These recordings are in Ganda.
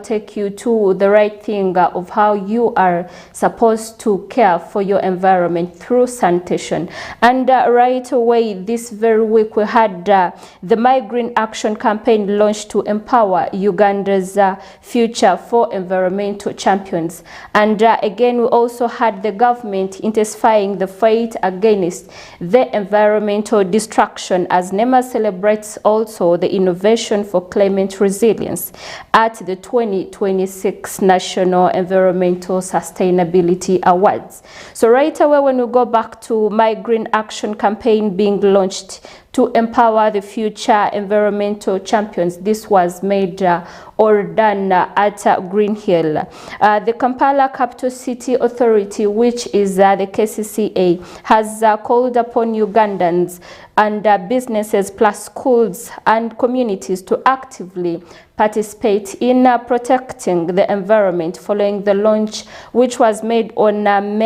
take you to the right thing of how you are supposed to care for your environment through sanitation. And right away this very week we had the My Green Action campaign launched to empower Uganda's future for environmental champions. And again, we also had the government intensifying the fight against the environmental destruction as NEMA celebrates also the innovation for climate resilience at the 2026 National Environmental Sustainability Awards. So right away, when we go back to My Green Action campaign being launched to empower the future environmental champions, this was made or done at Green Hill. The Kampala Capital City Authority, which is the KCCA, has called upon Ugandans and businesses plus schools and communities to actively participate in protecting the environment following the launch, which was made on June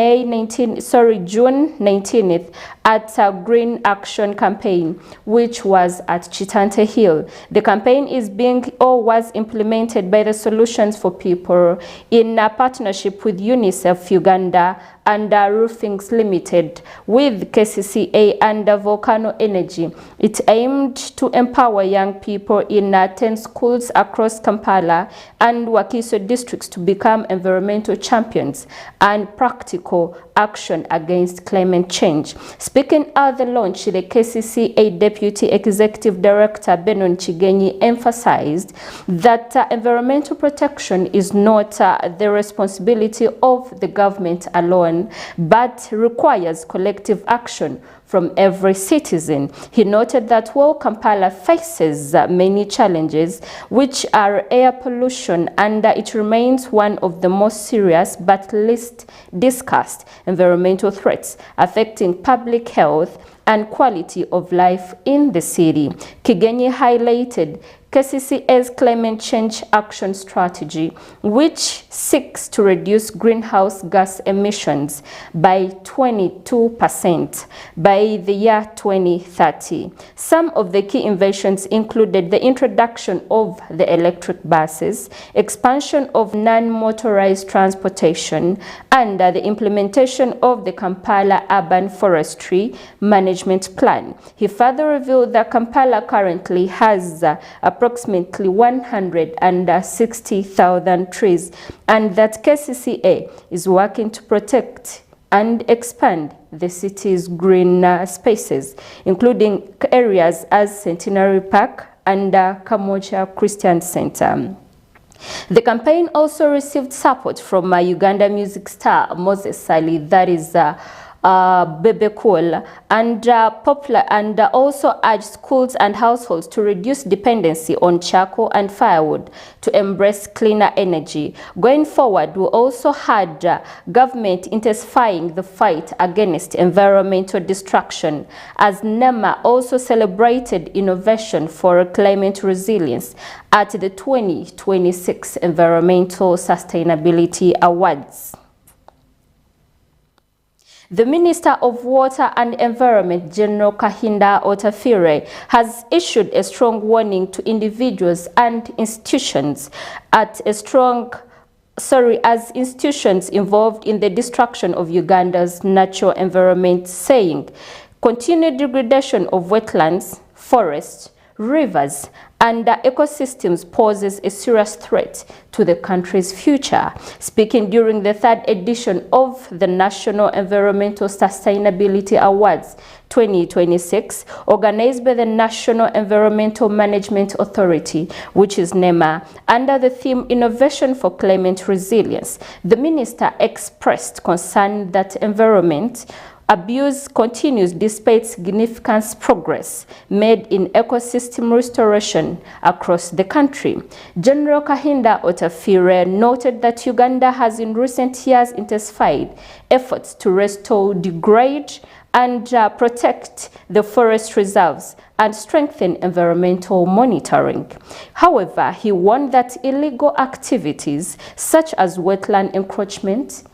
19th at Green Action campaign, which was at Chitante Hill. The campaign is being or was implemented by the Solutions for People in partnership with UNICEF Uganda and Roofings Limited with KCCA and Volcano Energy. It aimed to empower young people in 10 schools across Kampala and Wakiso districts to become environmental champions and practical action against climate change. Speaking at the launch, the KCCA Deputy Executive Director Benon Chigenyi emphasized that environmental protection is not the responsibility of the government alone, but requires collective action from every citizen. He noted that while Kampala faces many challenges, which are air pollution, and it remains one of the most serious but least discussed environmental threats affecting public health and quality of life in the city. Kigenyi highlighted KCCA's climate change action strategy, which seeks to reduce greenhouse gas emissions by 22% by the year 2030. Some of the key innovations included the introduction of the electric buses, expansion of non-motorized transportation, and the implementation of the Kampala Urban Forestry Management Plan. He further revealed that Kampala currently has approximately 160,000 trees, and that KCCA is working to protect and expand the city's green spaces, including areas as Centenary Park and Kamocha Christian Center. The campaign also received support from Uganda music star Moses Sali, that is Bebe Cool, and popular, and also urged schools and households to reduce dependency on charcoal and firewood to embrace cleaner energy. Going forward, we also had government intensifying the fight against environmental destruction, as NEMA also celebrated innovation for climate resilience at the 2026 Environmental Sustainability Awards. The Minister of Water and Environment, General Kahinda Otafire, has issued a strong warning to individuals and institutions as institutions involved in the destruction of Uganda's natural environment, saying continued degradation of wetlands, forests, rivers, and ecosystems poses a serious threat to the country's future. Speaking during the third edition of the National Environmental Sustainability Awards 2026, organized by the National Environmental Management Authority, which is NEMA, under the theme Innovation for Climate Resilience, the minister expressed concern that environment abuse continues despite significant progress made in ecosystem restoration across the country. General Kahinda Otafire noted that Uganda has in recent years intensified efforts to restore, degrade, and protect the forest reserves and strengthen environmental monitoring. However, he warned that illegal activities such as wetland encroachment,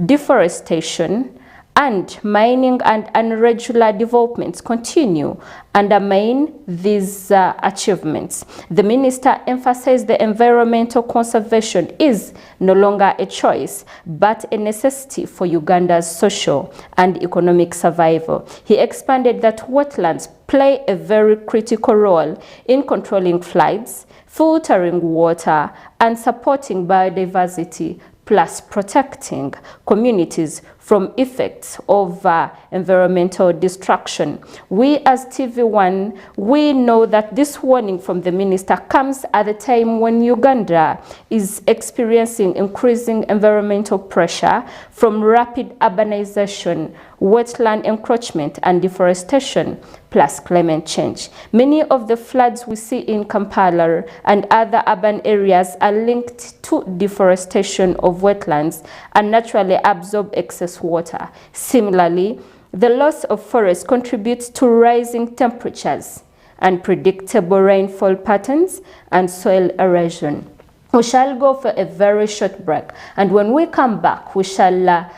deforestation, and mining and irregular developments continue undermine these achievements. The minister emphasized the environmental conservation is no longer a choice, but a necessity for Uganda's social and economic survival. He expanded that wetlands play a very critical role in controlling floods, filtering water, and supporting biodiversity, plus protecting communities from effects of environmental destruction. We as TV1, we know that this warning from the minister comes at a time when Uganda is experiencing increasing environmental pressure from rapid urbanization, wetland encroachment and deforestation, plus climate change. Many of the floods we see in Kampala and other urban areas are linked to deforestation of wetlands and naturally absorb excess water. Similarly, the loss of forests contributes to rising temperatures, unpredictable rainfall patterns, and soil erosion. We shall go for a very short break, and when we come back, we shall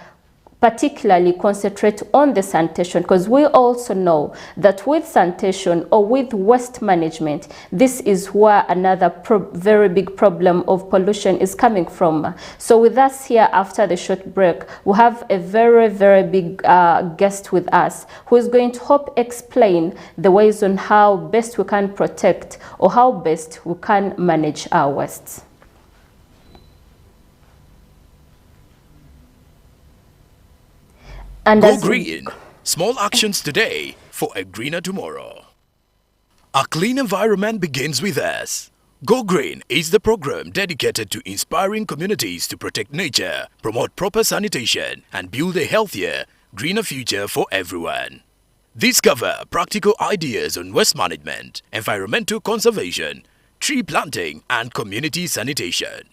particularly concentrate on the sanitation, because we also know that with sanitation or with waste management, this is where another very big problem of pollution is coming from. So with us here after the short break, we have a very, very big guest with us who is going to help explain the ways on how best we can protect or how best we can manage our wastes. And Go green. Small actions today for a greener tomorrow. A clean environment begins with us. Go Green is the program dedicated to inspiring communities to protect nature, promote proper sanitation, and build a healthier, greener future for everyone. Discover practical ideas on waste management, environmental conservation, tree planting, and community sanitation.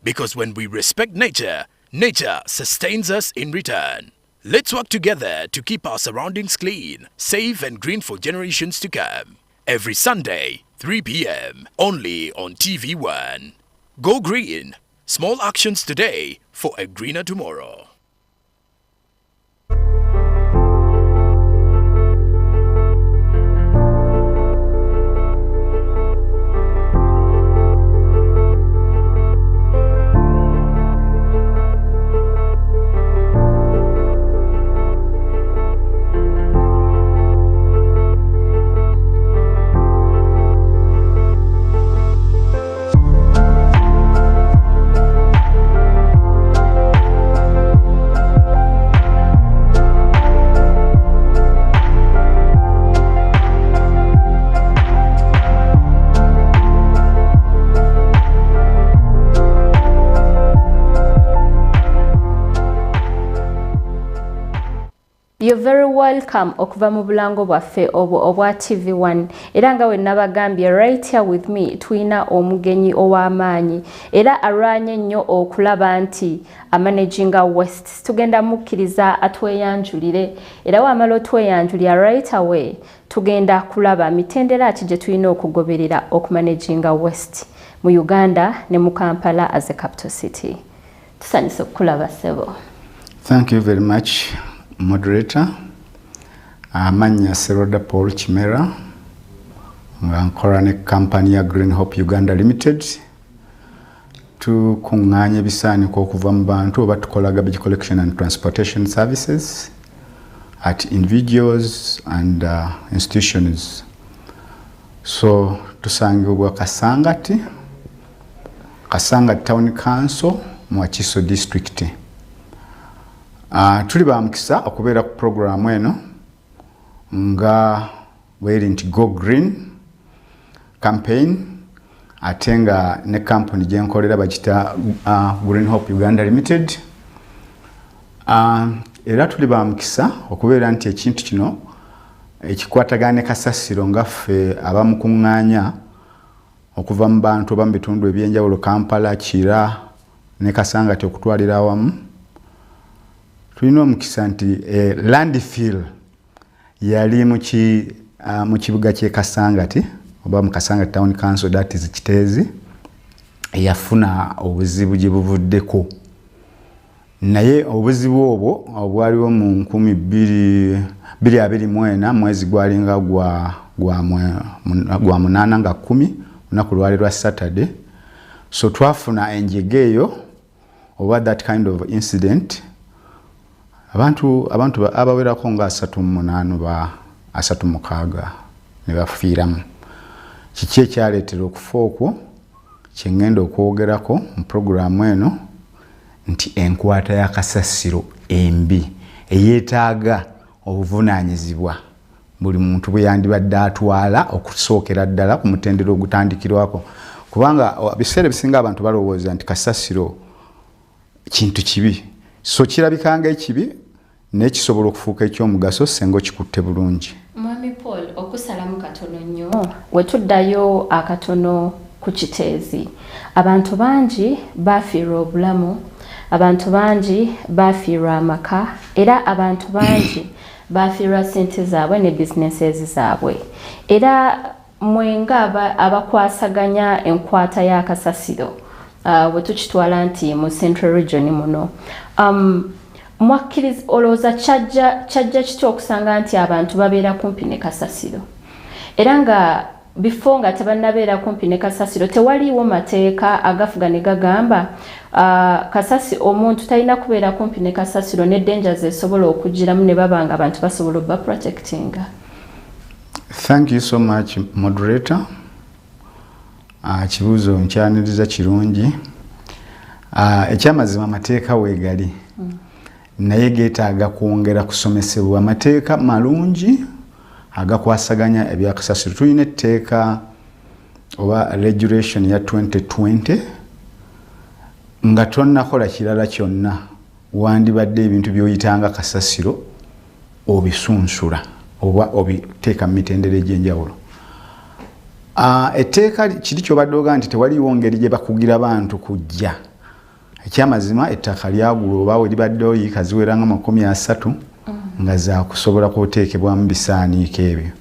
Because when we respect nature, nature sustains us in return. Let's work together to keep our surroundings clean, safe and green for generations to come. Every Sunday, 3 p.m. only on TV1. Go Green. Small actions today for a greener tomorrow. You're very welcome okuva mu bulango bwaffe obwa TV1 era nga we nabagambye right here with me tuina omugenyi ow'amaanyi era arwanye nnyo okulaba nti amanaginga west tugenda mukkiriza atweyanjulire era wamala otweyanjulira right away tugenda kulaba mitendera ki gye tulina okugoberera okumanaginga west mu Uganda ne mu Kampala as a capital city. Tusanyusa okulaba ssebo. Thank you very much, moderator. Amanya Seroda Paul Chimera, nkola ne company ya Green Hope Uganda Limited. Tukunganya bisaaniko okuva mu bantu oba tukola garbage collection and transportation services at individuals and institutions. So tusangibwa Kasangati Town Council mu Wakiso District. Tuli bamukisa okubeera ku program eno nga weri nti Go Green campaign atenga ne company gyenkolera bagita Green Hope Uganda Limited. Era tuli bamukisa okubeera nti ekintu kino ekikwatagane kasasiro nga ffe abamukunganya okuva mu bantu oba mu bitundu ebyenjawulo Kampala, Kira ne Kasangati okutwalira awamu. Tulina omukisa nti landfill yali mu kibuga ky'e Kasangati oba mu Kasangati Town Council, that is Kiteezi, yafuna obuzibu gye buvuddeko naye obuzibu obwo obwaliwo mu 2024 mwezi gwalinga gwa munana nga 10 lunaku lwali lwa Saturday. So twafuna enjege eyo oba that kind of incident abantu abawerako nga 36 ne bafiiramu. Kiki ekyaleetera okufa okwo kye ngenda okwogerako mu programu eno nti enkwata ya kasasiro embi eyeetaaga obuvunaanyizibwa buli muntu bwe yandibadde atwala okusookera ddala ku mutendera ogutandikirwako, kubanga biseera bisinga abantu balowooza nti kasasiro kintu kibi, so kirabikanga ekibi n'ekisobola okufuuka ekyomugaso senga okikutte bulungi. Mwami Paul, okusalamu katono nnyo wetuddayo akatono ku kiteezi. Abantu bangi bafiirwa obulamu, abantu bangi bafiirwa amaka, era abantu bangi bafiirwa ssente zaabwe ne businesses zaabwe. Era mwenga abakwasaganya enkwata y'akasasiro wetukitwala nti mu Central Region muno, mwakkiriza olowooza kyajja kitya okusanga nti abantu babeera kumpi ne kasasiro, era nga before nga tebannabeera kumpi ne kasasiro tewaliiwo mateeka agafuga ne gagamba omuntu talina kubeera kumpi ne kasasiro ne dangers esobola okugiramu ne baba nga abantu basobola obba protectinga? Thank you so much, moderator. Kibuuzo nkyaniriza kirungi. Ekyamazima amateeka weegali, naye geetaaga kwongera kusomesebwa. Amateeka malungi agakwasaganya ebyakasasiro. Tulina etteeka oba regulation ya 2020 nga tonnakola kirala kyonna wandibadde ebintu by'oyitanga kasasiro obisunsula oba obiteeka mu mitendera egy'enjawulo. Etteeka kiri kyobadde oga nti tewaliiwo ngeri gye bakugira bantu kujja. Ekyamazima ettaka lyagula oba we libadde oyiika ziwera nga 30 nga zaakusobola kuteekebwa mu bisaaniiko ebyo.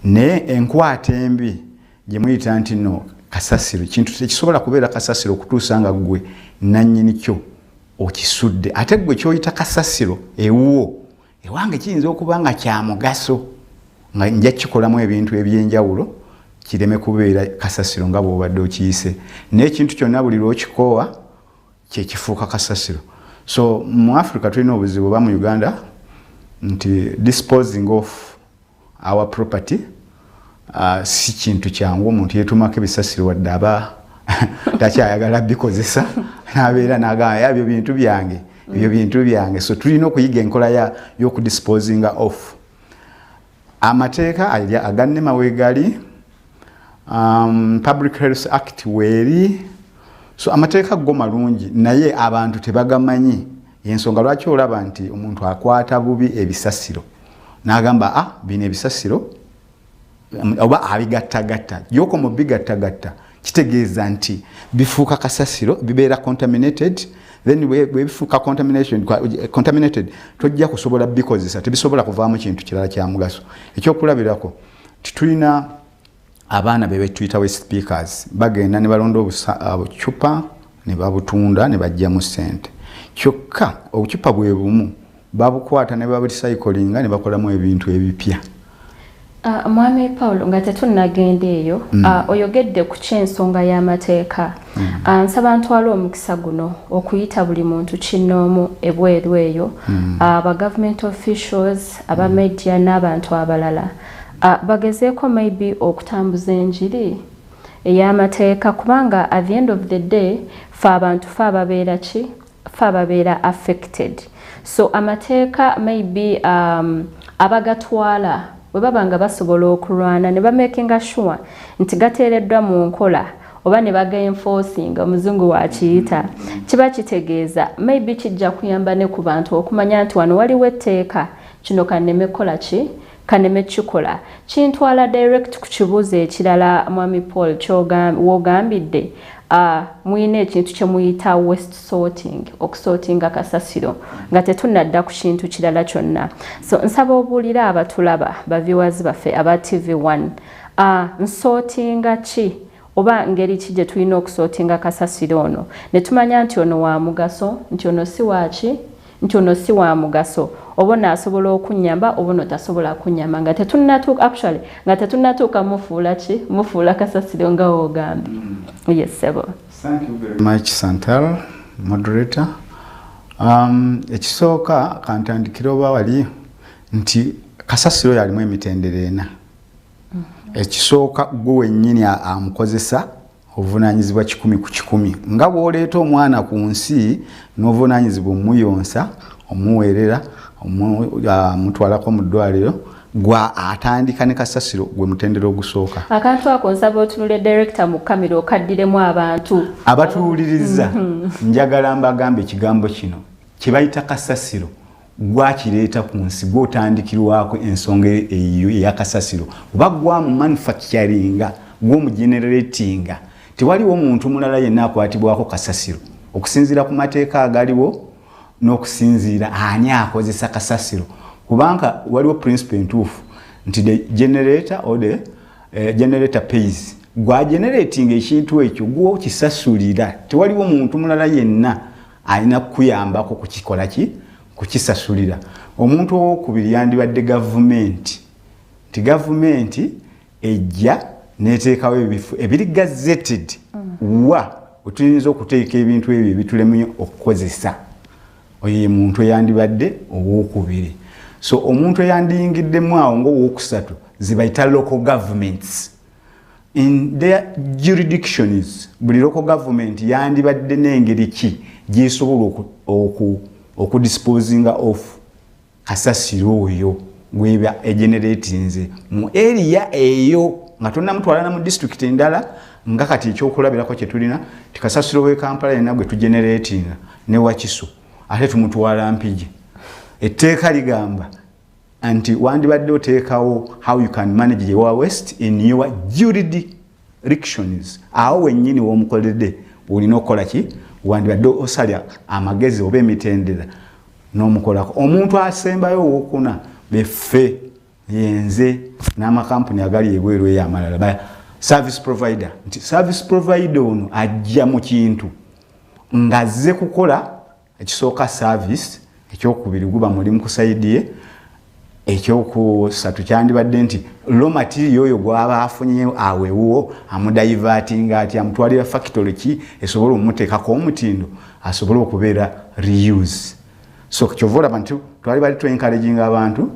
Naye enkwata embi gye muyita nti no kasasiro kintu tekisobola kubeera kasasiro okutuusa nga gwe nannyini kyo okisudde. Ate gwe kyoyita kasasiro ewuwo ewange kiyinza okuba nga kya mugaso nga nja kikolamu ebintu eby'enjawulo kireme kubeera kasasiro nga bw'obadde okiyise. Naye ekintu kyonna buli lw'okikoowa kye kifuuka kasasiro. So mu Africa tulina obuzibu oba mu Uganda nti disposing of our property si kintu kyangu. Omuntu yeetumako ebisasiro wadde aba takyayagala bikozesa n'abeera n'agamba ebyo bintu byange, ebyo bintu byange. So tulina okuyiga enkola y'okudisposinga off. Amateeka agannema weegali, Public Health Act weeri. So amateeka go malungi naye abantu tebagamanyi. Yensonga lwaki olaba nti omuntu akwata bubi ebisasiro n'agamba bino ebisasiro oba abigattagatta. Yoko mu bigattagatta kitegeeza nti bifuuka kasasiro, bibeera contaminated. Then bifuuka contaminated tojja kusobola bikozesa, tebisobola kuvaamu kintu kirala kya mugaso. Ekyokulabirako tulina abaana be tuyita waste speakers bagenda ne balonda obucupa ne babutunda ne bajjamu ssente. Kyokka obucupa bwe bumu babukwata ne baburecyclinga ne bakolamu ebintu ebipya. Mwami Paul, nga tetunnagenda eyo, oyogedde ku ky'ensonga y'amateeka. Nsaba ntwala omukisa guno okuyita buli muntu kinnoomu ebweru eyo, aba government officials, aba media n'abantu abalala bagezeeko maybe okutambuza enjiri ey'amateeka, kubanga at the end of the day fe abantu fe ababeera affected. So amateeka maybe abagatwala bwe baba nga basobola okulwana ne bamakinga sure nti gateereddwa mu nkola oba ne baga-enforcing omuzungu wakiyita, kiba kitegeeza maybe kijja kuyamba ne ku bantu okumanya nti wano waliwo etteeka kino kanneme kola ki kaneme kikola. Kintwala direct ku kibuuzo ekirala Mwami Paul wogambidde muyina ekintu kye muyita waste sorting, okusortinga kasasiro nga tetunnadda ku kintu kirala kyonna. So nsaba obuulira abatulaba ba viewers baffe aba TV1 nsortinga ki oba ngeri ki gye tulina okusootinga kasasiro ono ne tumanya nti ono wa mugaso nti ono si waki nti ono si wa mugaso oba naasobola okunyamba oba no tasobola kunyamba nga tetunnatuuka mufuula kasasiro nga woogambye. Yes, sebo. Thank you very much, Santal, moderator. Ekisooka kantandikira oba wali nti kasasiro yalimu emitendera ena. Ekisooka gwe wennyini amukozesa obuvunaanyizibwa 100 ku 100 nga bw'oleeta omwana ku nsi n'obuvunaanyizibwa omuyonsa omuweerera omutwalako mu ddwaliro gwa atandika ne kasasiro gwe mutendera ogusooka. Akantu ako nsaba otunule director mu kamera okaddiremu abantu abatuwuliriza. Njagala mbagambe ekigambo kino kye bayita kasasiro gwakireeta ku nsi gw'otandikirwako ensonga eyo eya kasasiro oba gwa mu manufacturinga gw'omu generatinga. Tewaliwo omuntu mulala yenna akwatibwako kasasiro okusinziira ku mateeka agaliwo n'okusinziira ani akozesa kasasiro kubanga waliwo principle entuufu nti the generator or the generator pays. Gwa generating ekintu ekyo gwo kisasulira. Tewaliwo omuntu mulala yenna alina kuyambako kukikola kukisasulira. Omuntu owokubiri yandibadde gavumenti. Ti gavumenti ejja neteekawo ebifo ebiri gazetted wa otuyinza okuteeka ebintu ebyo ebitulemu okukozesa. Oyo muntu yandibadde owokubiri. So omuntu yandiyingiddemu awo ng'owokusatu zibayita local governments. In their jurisdictions, buli local government yandibadde n'engeri ki gyesobola okudisposinga of kasasiro oyo gweba egeneratinze mu area eyo nga tonnamutwala na mu district endala nga kati ekyokulabirako kye tulina tikasasiro w'e Kampala yenna gwe tugeneratinga ne Wakiso ate tumutwala Mpigi. Etteeka ligamba anti wandibadde oteekawo how you can manage your waste in your jurisdictions. Awo wennyini w'omukoledde olina okukola ki wandibadde osalya amagezi oba emitendera n'omukolako. Omuntu asembayo owokuna beffe yenze n'amakampuni agali ebweru ey'amalala ba service provider. Nti service provider ono ajja mu kintu ng'azze kukola ekisooka service, ekyokubiri guba mulimu ku side ye, ekyokusatu kyandibadde nti raw material oyo gwaba afunye awewo amudivertinga ati amutwalira factory ki esobola omuteekako omutindo asobola okubeera reuse. So kyovola abantu twali bali to encouraging abantu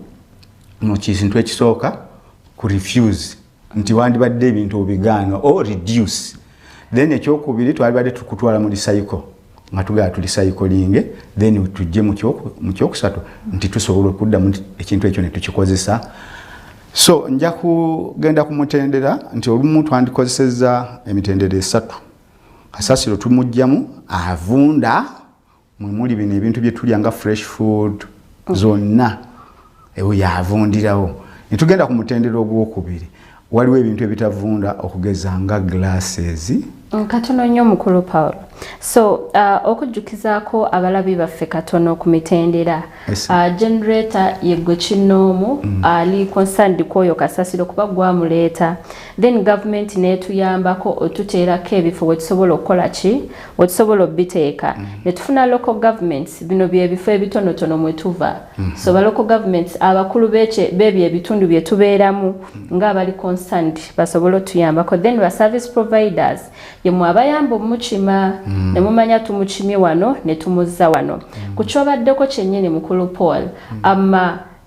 mu kintu ekisooka ku refuse nti wandibadde ebintu obigaana or reduce. Then ekyokubiri twali bali tukutwala mu recycle nga tugala tulicycling, then tujje mu kyokusatu nti tusobola okudda mu ekintu ekyo ne tukikozesa. So nja kugenda kumutendera nti olumu twandikozeseza emitendera 3. Kasasiro tumujjamu avunda muli bino ebintu bye tulya nga fresh food zonna ewo yavundirawo. Ne tugenda kumutendera ogwokubiri waliwo ebintu ebitavunda okugeza nga glasses. Katono nnyo mukulu Paul. So okujjukizaako abalabi baffe katono ku mitendera. Generator yegwe kinoomu ali concerned kwoyo kasasiro kuba gwamuleeta. Then government netuyambako otuteerako ebifo wetusobola okukola ki wetusobola obiteeka. Netufuna local governments bino byebifo ebitonotono mwetuva. So ba local governments abakulu bebyo ebitundu bye tubeeramu nga abali concerned basobola otuyambako. Then ba service providers yemwe abayamba omukima ne mumanya tumukimye wano ne tumuzza wano. Kuchobaddeko kyennyini mukulu Paul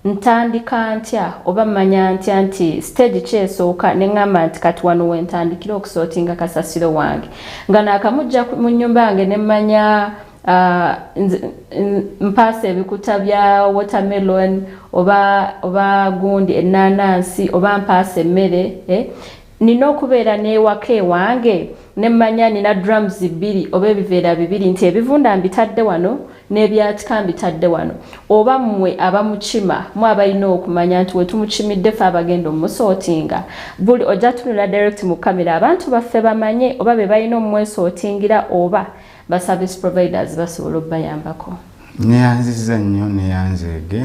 ntandika ntya oba manya ntya nti stage kyesooka ne ngamba nti kati wano wentandikira okusootinga kasasiro wange nga naakamujja mu nnyumba yange ne mmanya mpaasa ebikuta bya watermelon oba gundi ennaanansi oba mpaasa emmere nina okubeera n'ewaka ewange ne mmanya nina drums 2 oba ebiveera 2 nti ebivunda mbitadde wano n'ebyatika mbitadde wano. Oba mmwe abamukima mu abalina okumanya nti wetumukimidde fe abagenda omusootinga buli ojja tunula direct mu kamera abantu baffe bamanye oba be balina omwesootingira oba ba service providers basobola obbayambako. Neyanziza nnyo neyanzeege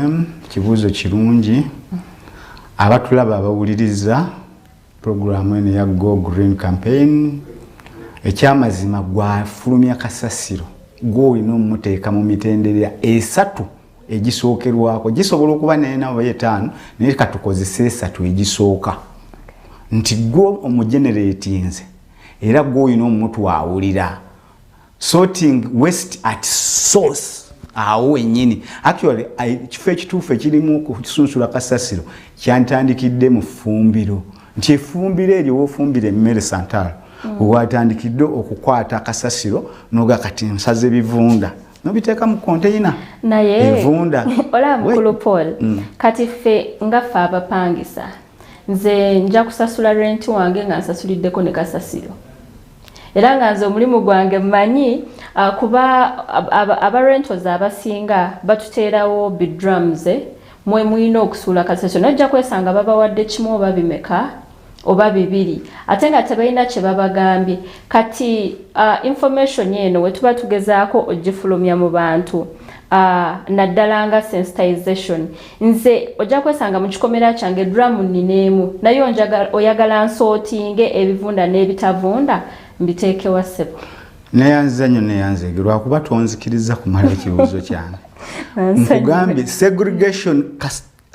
kibuuzo kirungi abatulaba abawuliriza program ene ya Go Green campaign ekyamazima gwafulumya kasasiro gw'olina omuteeka mu mitendera esatu egisookerwako gisobola okuba n'ena oba etaano naye katukozesa esatu egisooka nti gwo omugeneratinze era gw'olina omutwawulira sorting waste at source awo wennyini actually kifo ekituufu ekirimu okusunsula kasasiro kyantandikidde mu ffumbiro nti effumbiro eryo woofumbira emmere santala watandikidde okukwata kasasiro noga kati nsaze bivunda nobiteeka mu container naye evunda ola mukulu Paul kati ffe nga ffe abapangisa nze nja kusasula rent wange nga nsasuliddeko ne kasasiro era nga nze omulimu gwange mmanyi kuba abarentals abasinga batuteerawo bidrums mwe mulina okusuula kasasiro nojja kwesanga babawadde kimu oba bimeka oba bibiri ate nga tebalina kye babagambye kati information eno we tuba tugezaako ogifulumya mu bantu naddala nga sensitization nze ojja kwesanga mu kikomera kyange drum nnineemu naye oyagala nsootinge ebivunda n'ebitavunda mbiteekewa ssebo neyanza nnyo neyanzege lwakuba tonzikiriza kumala ekibuuzo kyange nkugambye segregation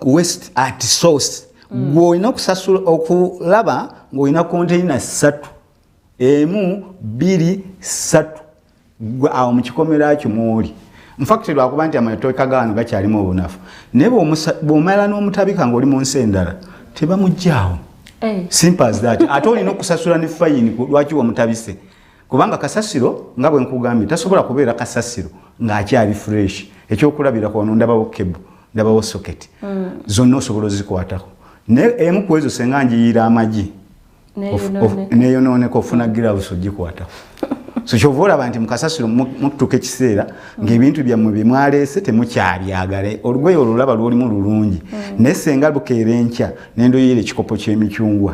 waste at source gw'olina okusasula okulaba ng'olina konteyina 3 1 2 3 awo mu kikomera kyo mwoli infact lwakuba nti amatooka gano gakyalimu obunafu naye bw'omala n'omutabika ng'oli mu nsi endala tebamuggyaawo simple as that ate olina okusasula ne fayini lwaki wamutabise kubanga kasasiro nga bwe nkugambye tasobola kubeera kasasiro ng'akyali fresh ekyokulabirako ono ndabawo kebu ndabawo socket zonna osobola ozikwatako naye emu ku ezo senga njiyiira amagi neyonooneko ofuna giravus ogikwatako so kyova olaba nti mukasasiro mutuuka ekiseera ng'ebintu byammwe bye mwaleese temukyabyagale olugoye olulaba lwolimu lulungi naye senga lukeera enkya nendoyera ekikopo ky'emicungwa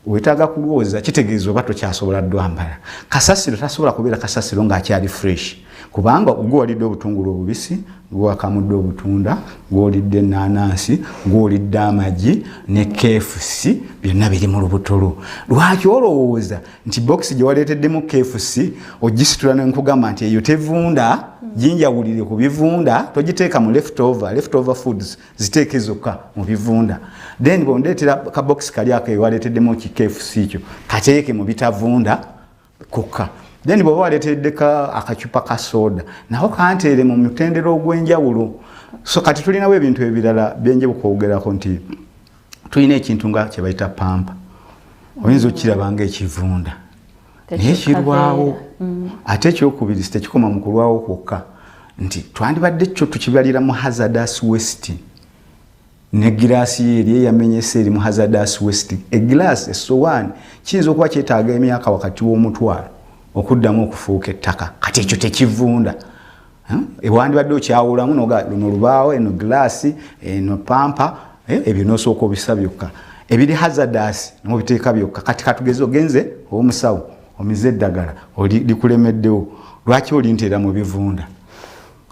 wetaaga kulwoza kitegeeza oba tokyasobola ddwambala kasasiro tasobola kubeera kasasiro ng'akyali fresh kubanga gwolidde obutungulu obubisi gwakamudde obutunda gwolidde ennaanansi gwolidde amagi ne KFC byonna biri mu lubutolo lwaki olowooza nti box gye waleeteddemu KFC ogisitula nenkugamba nti eyo tevunda jinjawulire ku bivunda togiteeka mu leftover foods ziteeke zokka mu bivunda then bondeetera ka box kali ako ewaleeteddemu ki KFC kyo kateeke mu bitavunda kokka then bw'oba waleeteddeka akacupa ka soda naho kanteere mu mutendero ogw'enjawulo so kati tulinawo ebintu ebirala byenje bukwogerako nti tulina ekintu nga kye bayita pampa oyinza okiraba ng'ekivunda naye kirwawo ate ekyokubiri tekikoma mu kulwawo kwokka nti twandibadde kyo tukibalira mu hazardous waste ne giraasi eri eyamenyese eri mu hazardous waste egiraasi essowaani kiyinza okuba kyetaaga emyaka wakati w'omutwalo okuddamu okufuuka ettaka kati ekyo tekivunda ewandibadde okyawulamu luno lubaawo eno giraasi eno pampa ebyo nosooka obisa byokka ebiri hazardous nobiteeka byokka kati katugeze ogenze omusawo omize eddagala likulemeddewo lwaki olinteera mu bivunda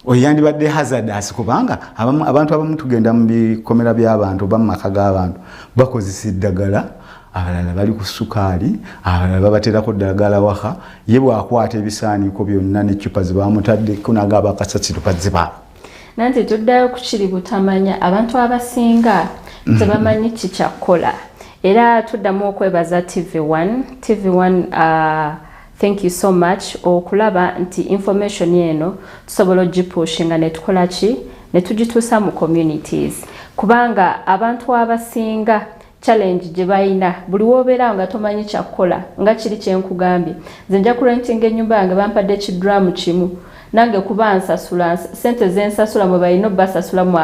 oyandibadde hazardous kubanga abantu abamu tugenda mu bikomera by'abantu oba mu maka g'abantu bakozesa eddagala abalala bali ku sukaali abalala babateerako ddagala waka ye bwakwata ebisaaniiko byonna n'eccupa zebamutaddeko nagaba akasasiro kazibaabo nanti tuddayo ku kiri butamanya abantu abasinga tebamanyi kikyakkola era tuddamu okwebaza TV1 thank you so much okulaba nti information eno tusobola ogipushinga netukola ki netugituusa mu communities kubanga abantu abasinga challenge gye bayina buli woobeera nga tomanyi kyakkola nga kiri kyenkugambye nze nja kurentinga ennyumba yange bampadde ekidramu kimu nange kuba nsasula sente zensasula mwe balina basasulamu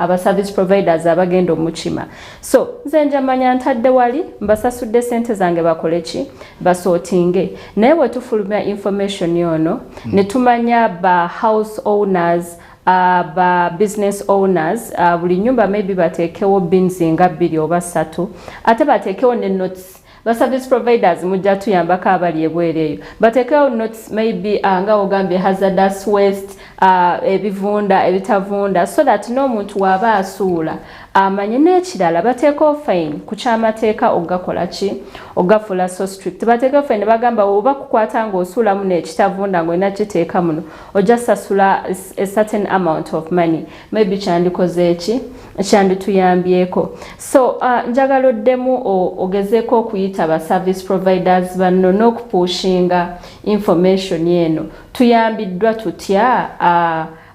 aba service providers abagenda omukima so nze njamanya ntadde wali mbasasudde sente zange bakole ki basootinge naye bwe tufulumya information yono ne tumanya ba house owners ba business owners buli nyumba maybe bateekewo bins nga 2 oba 3 ate bateekewo ne notes ba service providers mujja tuyambako abali ebwereeyo bateekewo notes maybe nga ogambye hazardous waste ebivunda ebitavunda so that n'omuntu waba asuula amanye n'ekirala bateekawo fine ku kyamateeka ogakola ki ogafuula so strict bateekawo fine bagamba oba kukwata ng'osuulamu n'ekitavunda ng'olina kiteeka muno ojja sasula a certain amount of money maybe kyandikoze eki kyandituyambyeko so njagala oddemu ogezeeko okuyita ba service providers banno n'okupushinga information eno tuyambiddwa tutya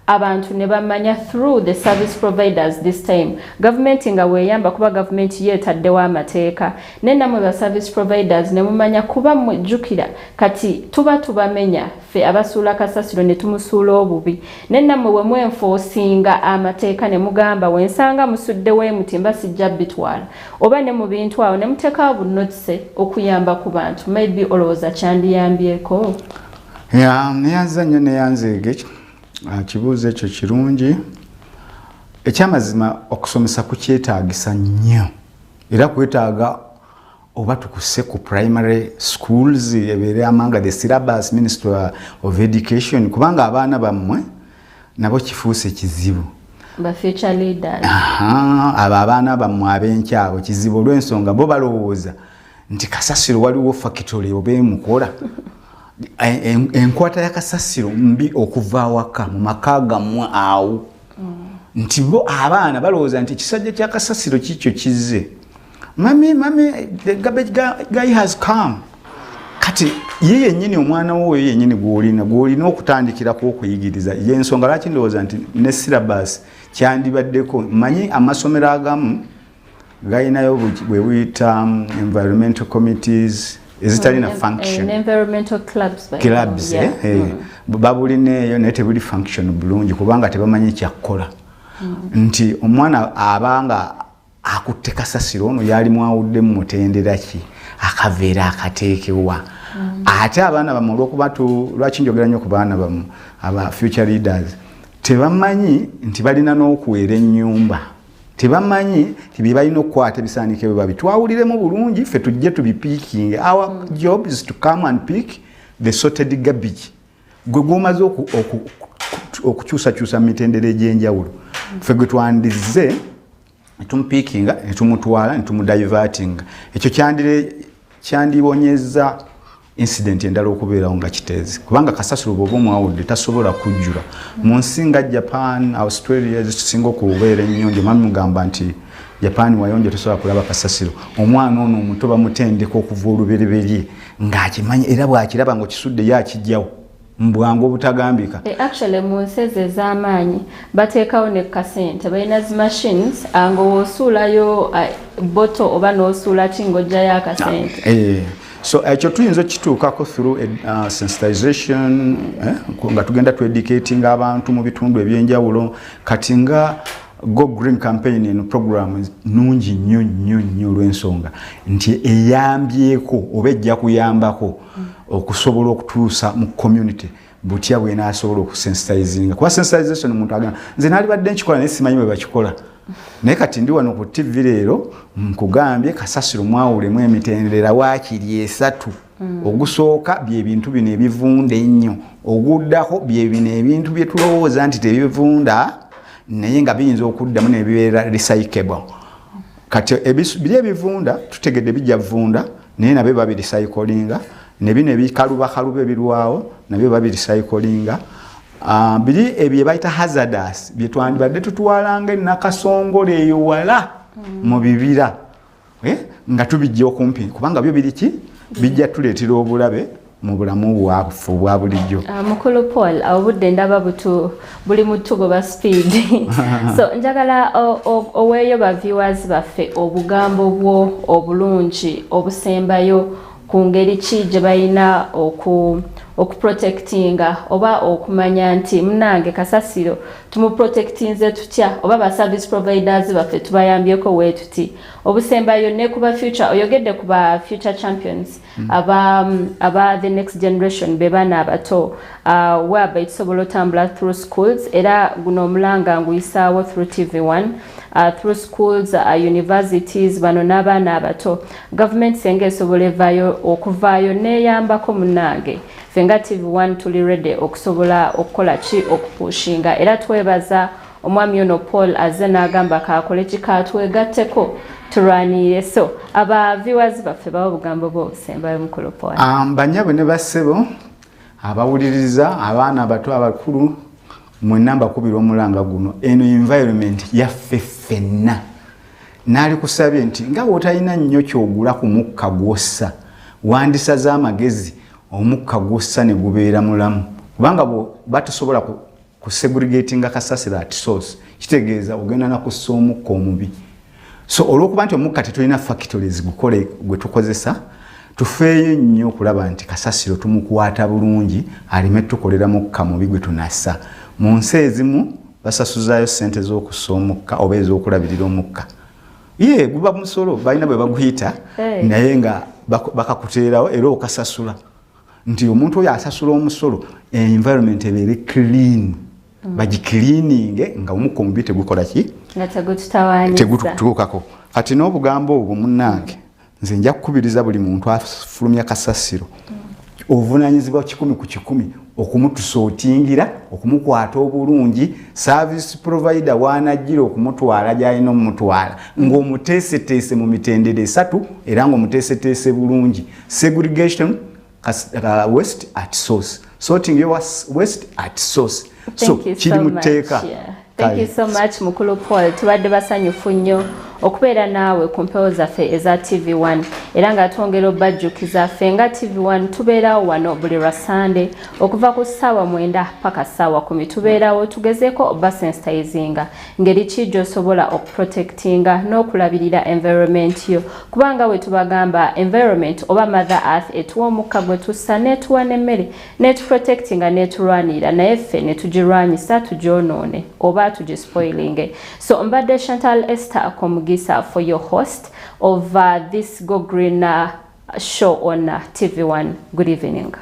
abantu ne bamanya through the service providers this time government nga weeyamba kuba government yeetaddewo amateeka nennammwe ba service providers ne mumanya kuba mujjukira kati tuba tubamenya ffe abasuula kasasiro ne tumusuula obubi nennammwe we mwenfoosinga amateeka ne mugamba wensanga musuddewo emutimba sijja bitwala oba ne mu bintu awo ne muteekawo bunnotise okuyamba ku bantu maybe olowooza kyandiyambyeko neyanza nnyo neyanzeege kibuuzo ekyo kirungi ekyamazima okusomesa kukyetaagisa nnyo era kwetaaga oba tukuse ku primary schools ebeere amanga the syllabus ministry of education kubanga abaana bammwe nabo kifuuse kizibu ba future leaders abo abaana bammwe ab'enkyabo kizibu olw'ensonga bo balowooza nti kasasiro waliwo factory oba emukola enkwata ya kasasiro mbi okuva awaka mu maka gammwe awo nti bo abaana balowooza nti ekisajja kya kasasiro kikyo kizze mami the garbage guy has come kati ye yennyini omwana wo yennyini gw'olina okutandikirako okuyigiriza yensonga lwaki ndowooza nti ne syllabus kyandibaddeko manyi amasomero agamu galinayo bwe buyita environmental committees ezitalina function environmental clubs babulineeyo naye tebuli function bulungi kubanga tebamanyi kyakkola nti omwana abanga akutte kasasiro ono yali mwawuddemu mutendera ki akaveera akateekewa ate abaana bamu olwokuba lwaki njogera nnyo ku baana bamu aba future leaders tebamanyi nti balina n'okuweera ennyumba tebamanyi tibi balina okukwata ebisaanike bwe babitwawuliremu bulungi ffe tujje tubipiiking our job is to come and pick the sorted garbage gwe gwomaze okukyusakyusa mu mitendera egy'enjawulo ffe gwe twandize netumupiikinga netumutwala netumudivertinga ekyo kyandibonyeza incident endala okubeerawo nga kiteezi kubanga kasasiro bw'oba omwawudde tasobola kujjula mu nsi nga Japan Australia zisinga okubeera ennyonjo mami mugamba nti Japan wayonjo tosobola kulaba kasasiro omwana ono omuto bamutendeka okuva olubereberye ng'akimanyi era bw'akiraba ng'okisudde yakijjawo mbwangu obutagambika actually mu nsi ezo ez'amaanyi bateekawo ne kasente balina zi machines ng'osuulayo boto oba n'osuula ki ng'ojjayo akasente so ekyo tuyinza okituukako through sensitization nga tugenda educating abantu mu bitundu ebyenjawulo kati nga Go Green campaign eno program nungi nnyo olw'ensonga nti eyambyeko oba ejja kuyambako okusobola okutuusa mu community butya bw'enaasobola okusensitizinga kuba sensitization omuntu agamba nze naalibadde nkikola naye simanyi bwe bakikola naye kati ndi wano ku TV leero nkugambye kasasiro mwawulemu emitendera waakiri 3 ogusooka bye bintu bino ebivunda ennyo oguddako bye bino ebintu bye tulowooza nti tebivunda naye nga biyinza okuddamu nebibeera recyclable kati biri ebivunda tutegedde bijja vunda naye nabyo babirecyclinga ne bino ebikaluba ebirwawo nabyo babirecyclinga biri ebye bayita hazardous bye twandibadde tutwalanga enakasongole eyo wala mu bibira nga tubijja okumpi kubanga byo biri ki bijja tuleetera obulabe mu bulamu bwaffe obwa bulijjo mukulu Paul obudde ndaba buli mutugoba speed so njagala oweeyo ba viewers baffe obugambo bwo obulungi obusembayo ku ngeri ki gye balina okuprotectinga oba okumanya nti munange kasasiro tumuprotectinze tutya oba ba service providers baffe tubayambyeko wetuti obusembayo ne kuba future oyogedde kuba future champions aba the next generation bebana abato whereby tusobola otambula through schools era guno omulanga nguyisaawo through TV1 through schools universities bano n'abaana abato government senge esobola okuvaayo neyambako munange fenga TV1 tuli ready okusobola okukola ki okupushinga era twebaza omwami ono Paul azze n'agamba kaakole kikatwegatteko tulwanire. So aba viewers baffe bawa bugambo bw'obusembayo mukulu Paul. Banyabo ne bassebo abawuliriza abaana abato abakulu mwenna mbakubira omulanga guno eno environment yaffe ffenna naali kusabye nti nga bw'otalina nnyo kyogula ku mukka gwossa wandisaza amagezi omukka gwossa ne gubeera mulamu kubanga batusobola ku segregatinga kasasiro at source kitegeeza ogenda na kussa omukka omubi. So olw'okuba nti omukka tetulina factories gukole gwe tukozesa tufeeyo nnyo okulaba nti kasasiro tumukwata bulungi alime tukolera mukka mubi gwe tunassa. Mu nsi ezimu basasuzaayo ssente z'okussa omukka oba ez'okulabirira omukka. Ye guba musolo balina bwe baguyita naye nga bakakuteerawo era okasasula nti omuntu oyo asasula omusolo environment ebeere clean bagicleaninge nga omukka omubi tegukola ki tegututukako. Kati n'obugambo obwo munnange nze nja kukubiriza buli muntu afulumya kasasiro obuvunaanyizibwa 100 ku 100 okumutusootingira okumukwata obulungi service provider waanajjira okumutwala gy'alina omutwala ng'omuteeseteese mu mitendera 3 era ng'omuteeseteese bulungi. Segregation waste at source, sorting your waste at source. So kiri muteeka. Thank you so much mukulu Paul. Tubadde basanyufu nnyo okubeera naawe ku mpewo zaffe eza TV1 era nga twongera obajjukiza ffe nga TV1 tubeerawo wano buli lwa Sunday okuva ku ssaawa 9 paka ssaawa 10 tubeerawo tugezeeko obasensitizinga ngeri ki gy'osobola okuprotectinga n'okulabirira environment yo kubanga we tubagamba environment oba mother earth etuwa omukka gwe tussa n'etuwa n'emmere n'etuprotectinga n'etulwanira naye ffe ne tugirwanyisa tugyonoone oba tugispoilinge. So mbadde Chantal Esther Komugisa for your host of this Go Green show on TV1. Good evening.